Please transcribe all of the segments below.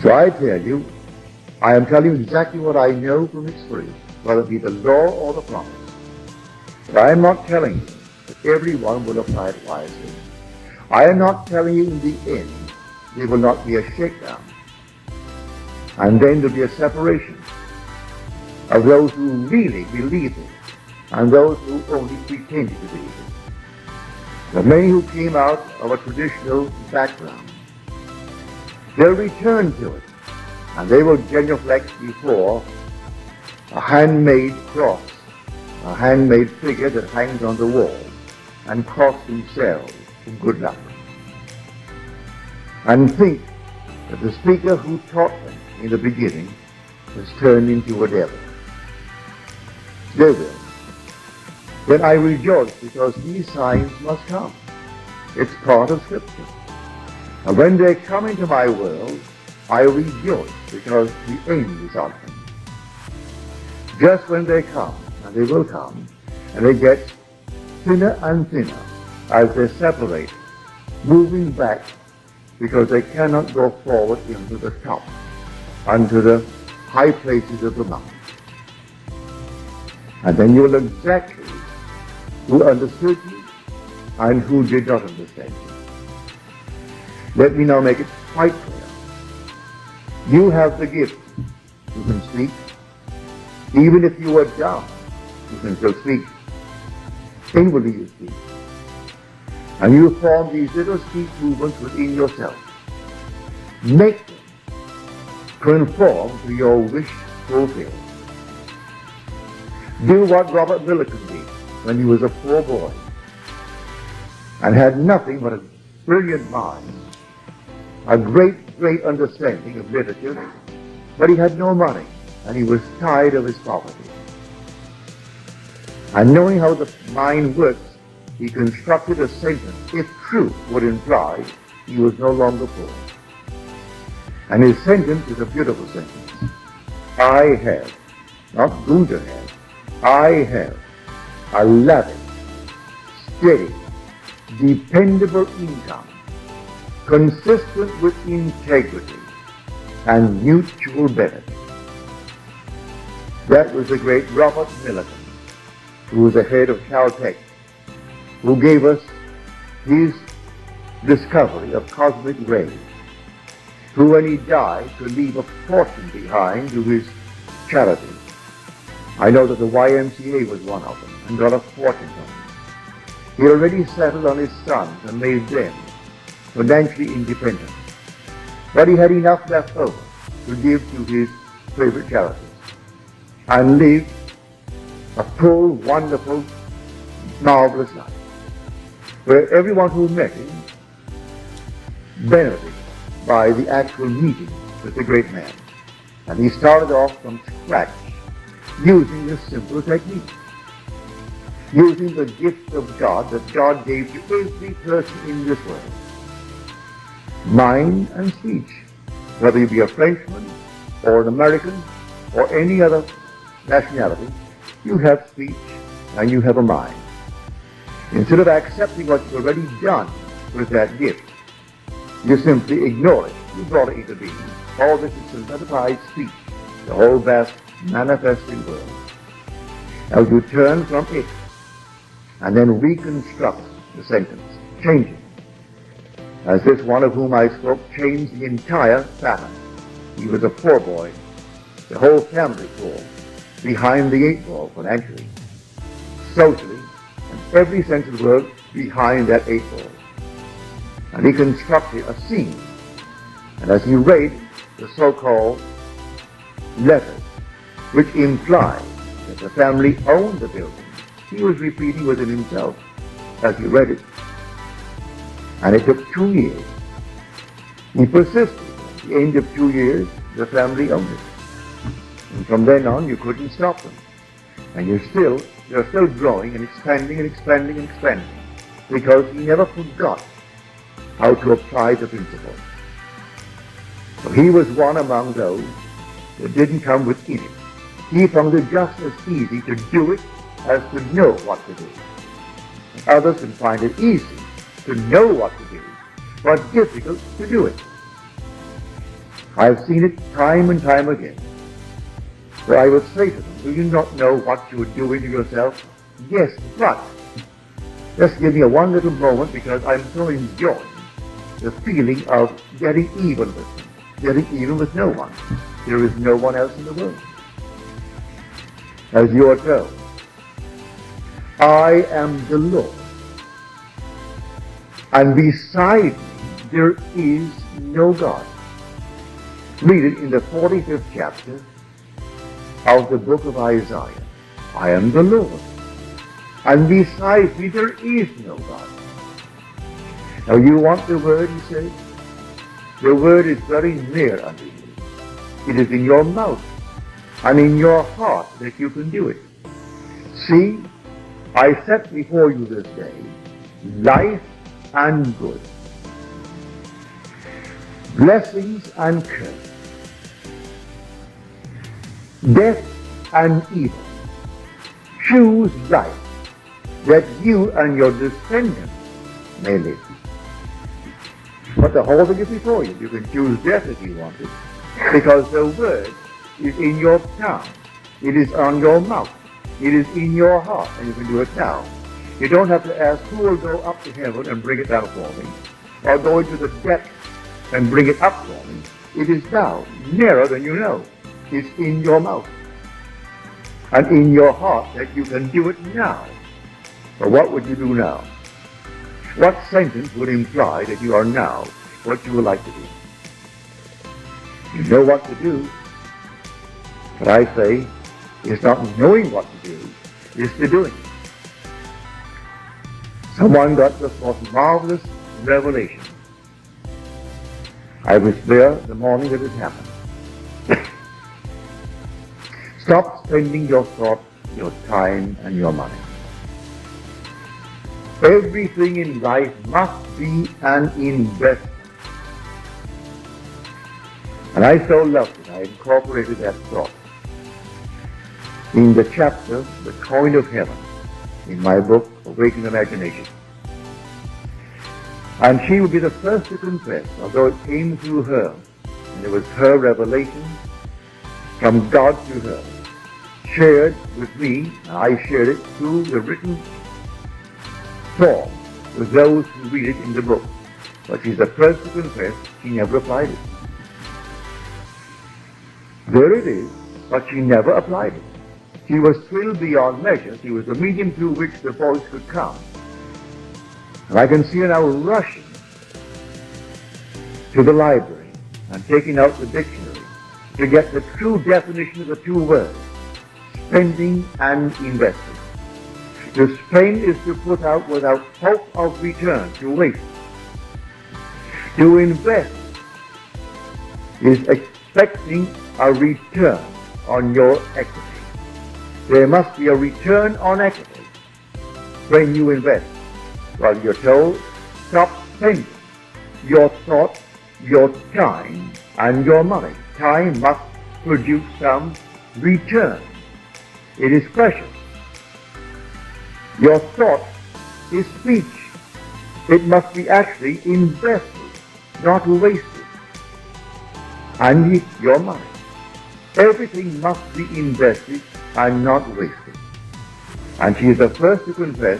So I tell you, I am telling you exactly what I know from experience, whether it be the law or the promise. But I am not telling you that everyone will apply it wisely. I am not telling you in the end there will not be a shakedown. And then there will be a separation of those who really believe it and those who only pretend to believe it. The many who came out of a traditional background, they'll return to it, and they will genuflect before a handmade cross, a handmade figure that hangs on the wall, and cross themselves for good luck. And think that the speaker who taught them in the beginning has turned into a devil. They will. Then I rejoice because these signs must come. It's part of Scripture. And when they come into my world, I rejoice because the end is on them. Just when they come, and they will come, and they get thinner and thinner as they separate, moving back because they cannot go forward into the top, unto the high places of the mountain. And then you will exactly who understood you and who did not understand you. Let me now make it quite clear. You have the gift. You can speak. Even if you are dumb, you can still speak. Inwardly you speak. And you form these little speech movements within yourself. Make them conform to your wish fulfilled. Do what Robert Millikan did when he was a poor boy and had nothing but a brilliant mind, a great understanding of literature, but he had no money and he was tired of his poverty. And knowing how the mind works, he constructed a sentence, if truth would imply he was no longer poor. And his sentence is a beautiful sentence. I have, not going to have, I have a lavish, steady, dependable income, consistent with integrity and mutual benefit. That was the great Robert Millikan, who was the head of Caltech, who gave us his discovery of cosmic rays, who when he died could leave a fortune behind to his charity. I know that the YMCA was one of them and got a fortune from it. He already settled on his sons and made them financially independent. But he had enough left over to give to his favorite charities and live a full, wonderful, marvelous life, where everyone who met him benefited by the actual meeting with the great man. And he started off from scratch using this simple technique, using the gift of God that God gave to every person in this world. Mind and speech, whether you be a Frenchman or an American or any other nationality, you have speech and you have a mind. Instead of accepting what you've already done with that gift, you simply ignore it. You brought it into being. All this is synthesized speech, the whole vast manifesting world. As you turn from it and then reconstruct the sentence, change it. As this one of whom I spoke changed the entire pattern. He was a poor boy, the whole family poor, behind the eight ball financially, socially, and every sense of the word behind that eight ball. And he constructed a scene. And as he read the so-called letters, which implied that the family owned the building, he was repeating within himself as he read it. And it took 2 years. He persisted. At the end of 2 years, the family owned it. And from then on, you couldn't stop them. And you're still growing and expanding and expanding and expanding, because he never forgot how to apply the principle. So he was one among those that didn't come within it. He found it just as easy to do it as to know what to do. And others can find it easy to know what to do, but difficult to do it. I've seen it time and time again. So I would say to them, do you not know what you are doing to yourself? Yes, but just give me a one little moment, because I'm so enjoying the feeling of getting even with them, getting even with no one. There is no one else in the world. As you are told, I am the Lord, and beside me there is no God. Read it in the 45th chapter of the book of Isaiah. I am the Lord, and beside me there is no God. Now you want the word, he says? The word is very near unto you. It is in your mouth and in your heart that you can do it. See, I set before you this day life and good, blessings and curse, death and evil. Choose life, that you and your descendants may live. But the whole thing is before you. You can choose death if you want it, because the word is in your tongue. It is on your mouth. It is in your heart, and you can do it now. You don't have to ask who will go up to heaven and bring it down for me, or go into the depths and bring it up for me. It is now, nearer than you know. It's in your mouth and in your heart that you can do it now. But what would you do now? What sentence would imply that you are now what you would like to do? You know what to do. But I say, it's not knowing what to do, it's the doing. Someone got the most marvelous revelation. I was there the morning that it happened. Stop spending your thoughts, your time, and your money. Everything in life must be an investment. And I so loved it, I incorporated that thought in the chapter, The Coin of Heaven, in my book, Awakened Imagination. And she would be the first to confess, although it came through her, and it was her revelation from God to her, shared with me, and I shared it through the written form with those who read it in the book. But she's the first to confess she never applied it. There it is, but she never applied it. She was thrilled beyond measure. She was the medium through which the voice could come. And I can see her now rushing to the library and taking out the dictionary to get the true definition of the two words, spending and investing. To spend is to put out without hope of return, to waste. To invest is expecting a return on your equity. There must be a return on equity when you invest. Well, you're told, stop spending your thoughts, your time, and your money. Time must produce some return. It is precious. Your thought is speech. It must be actually invested, not wasted. And your money. Everything must be invested and not wasted. And she is the first to confess,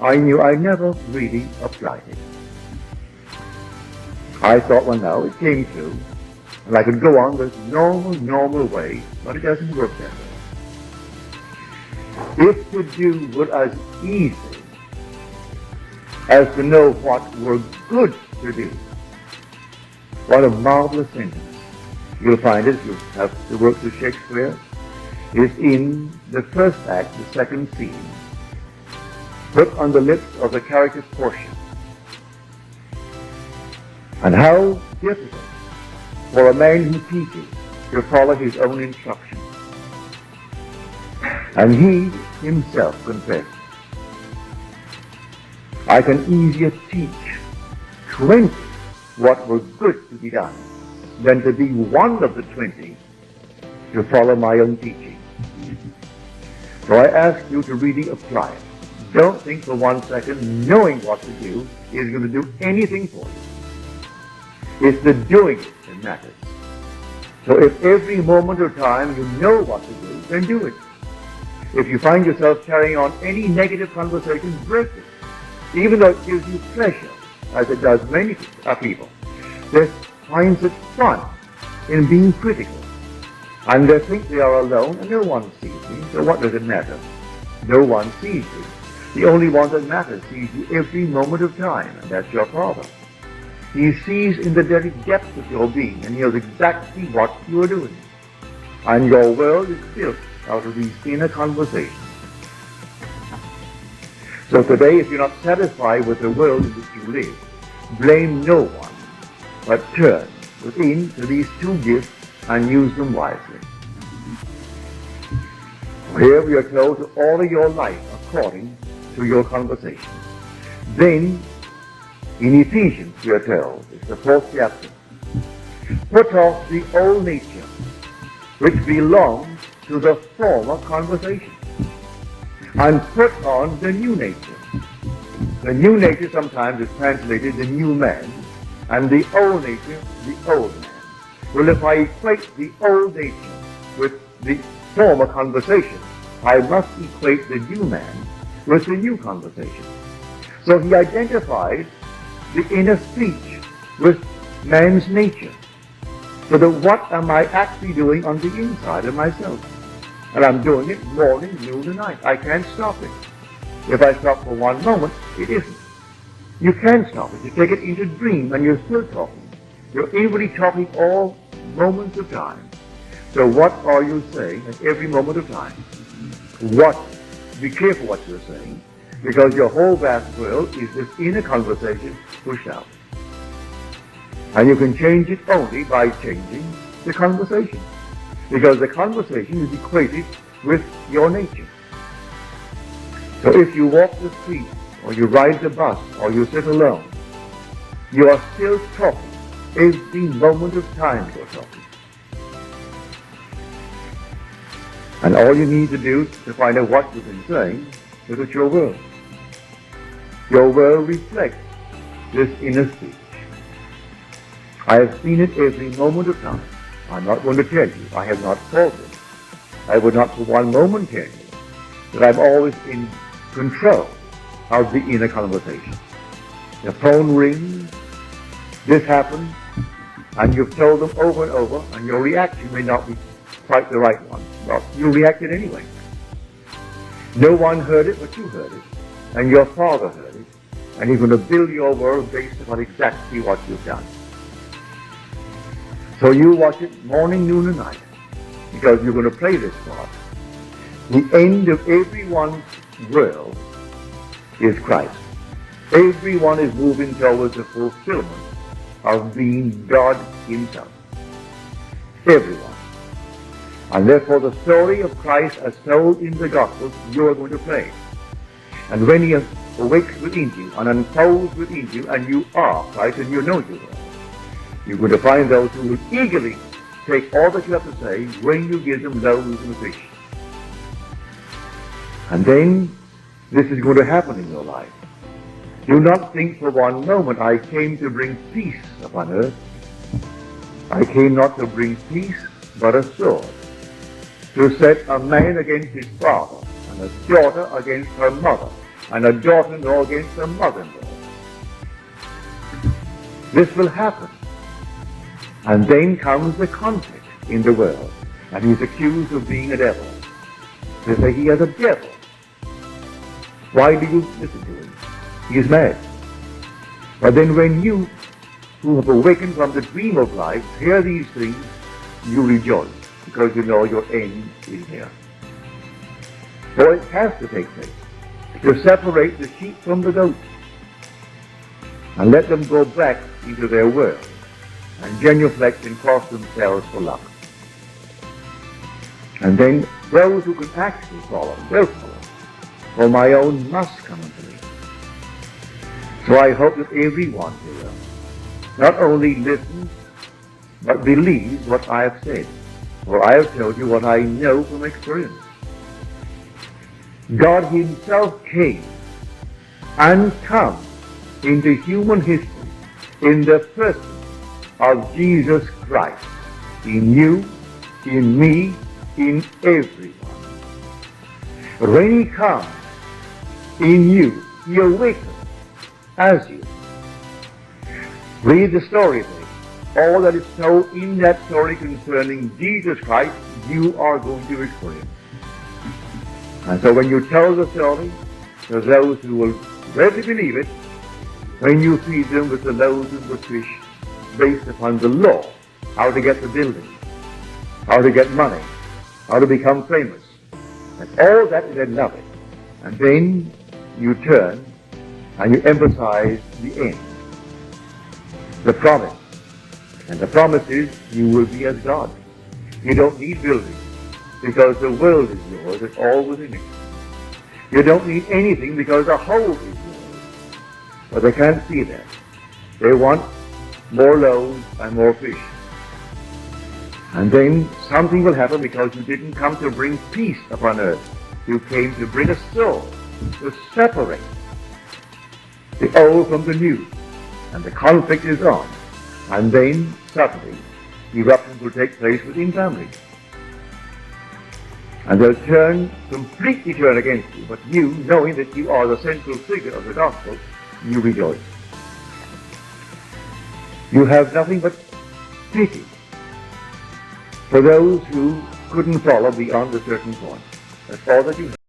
I knew I never really applied it. I thought, well, now it came through, and I could go on this normal way, but it doesn't work that way. If to do were as easy as to know what were good to do, what a marvelous sentence. You'll find it, you have the works of Shakespeare, is in the first act, the second scene, put on the lips of the character Portia. And how difficult for a man who teaches to follow his own instructions. And he himself confessed, I can easier teach 20 what were good to be done than to be one of the 20 to follow my own teaching. So I ask you to really apply it. Don't think for 1 second knowing what to do is going to do anything for you. It's the doing it that matters. So if every moment of time you know what to do, then do it. If you find yourself carrying on any negative conversation, break it. Even though it gives you pleasure, as it does many people, they find such fun in being critical. And they think they are alone and no one sees me, so what does it matter? No one sees you. The only one that matters sees you every moment of time, and that's your Father. He sees in the very depths of your being and knows exactly what you are doing. And your world is built out of these inner conversations. So today, if you're not satisfied with the world in which you live, blame no one, but turn within to these two gifts and use them wisely. Here we are told to order your life according to your conversation. Then, in Ephesians, we are told, it's the 4th chapter, put off the old nature, which belongs to the former conversation, and put on the new nature. The new nature sometimes is translated the new man, and the old nature, the old man. Well, if I equate the old nature with the former conversation, I must equate the new man with the new conversation. So he identifies the inner speech with man's nature. So that what am I actually doing on the inside of myself? And I'm doing it morning, noon, and night. I can't stop it. If I stop for one moment, it isn't. You can stop it. You take it into dream and you're still talking. You're inwardly talking all moments of time. So what are you saying at every moment of time? What? Be careful what you're saying, because your whole vast world is this inner conversation pushed out. And you can change it only by changing the conversation, because the conversation is equated with your nature. So if you walk the street, or you ride the bus, or you sit alone, you are still talking. Every moment of time you're talking. And all you need to do to find out what you've been saying is at your world. Your world reflects this inner speech. I have seen it every moment of time. I'm not going to tell you. I have not faltered. I would not for one moment tell you that I'm always in control of the inner conversation. The phone rings, this happens, and you've told them over and over, and your reaction may not be quite the right one. Well, you reacted anyway. No one heard it, but you heard it, and your Father heard it, and He's going to build your world based upon exactly what you've done. So you watch it morning, noon, and night, because you're going to play this part. The end of everyone's world is Christ. Everyone is moving towards the fulfillment of being God Himself. Everyone. And therefore the story of Christ as told in the Gospels, you are going to play. And when He awakes within you and unfolds within you, and you are Christ, and you know you are, you're going to find those who will eagerly take all that you have to say when you give them loaves and fish. And then this is going to happen in your life. Do not think for one moment, I came to bring peace upon earth. I came not to bring peace, but a sword, to set a man against his father, and a daughter against her mother, and a daughter-in-law against her mother-in-law. This will happen. And then comes the conflict in the world, and he's accused of being a devil. They say he has a devil. Why do you listen to him? He is mad. But then when you, who have awakened from the dream of life, hear these things, you rejoice, because you know your end is near. So it has to take place, to separate the sheep from the goats, and let them go back into their world, and genuflect and cross themselves for luck. And then those who can actually follow, will follow. For my own must come unto me. So I hope that everyone here not only listens, but believes what I have said. For I have told you what I know from experience. God Himself came and come into human history in the person of Jesus Christ. in you, in me, in everyone. But when he comes in you, he awakens as you. Read the story there. All that is so in that story concerning Jesus Christ, you are going to experience. And so when you tell the story to those who will readily believe it, when you feed them with the loaves and the fish based upon the law, how to get the building, how to get money, how to become famous, and all that, they love it. And then you turn and you emphasize the end, the promise. And the promise is you will be as God. You don't need buildings because the world is yours. It's all within it. You don't need anything because the whole is yours. But they can't see that. They want more loaves and more fish. And then something will happen because you didn't come to bring peace upon earth. You came to bring a soul, to separate the old from the new. And the conflict is on. And then, suddenly, eruptions will take place within families. And they'll completely turn against you. But you, knowing that you are the central figure of the gospel, you rejoice. You have nothing but pity for those who couldn't follow beyond a certain point. That's all that you have.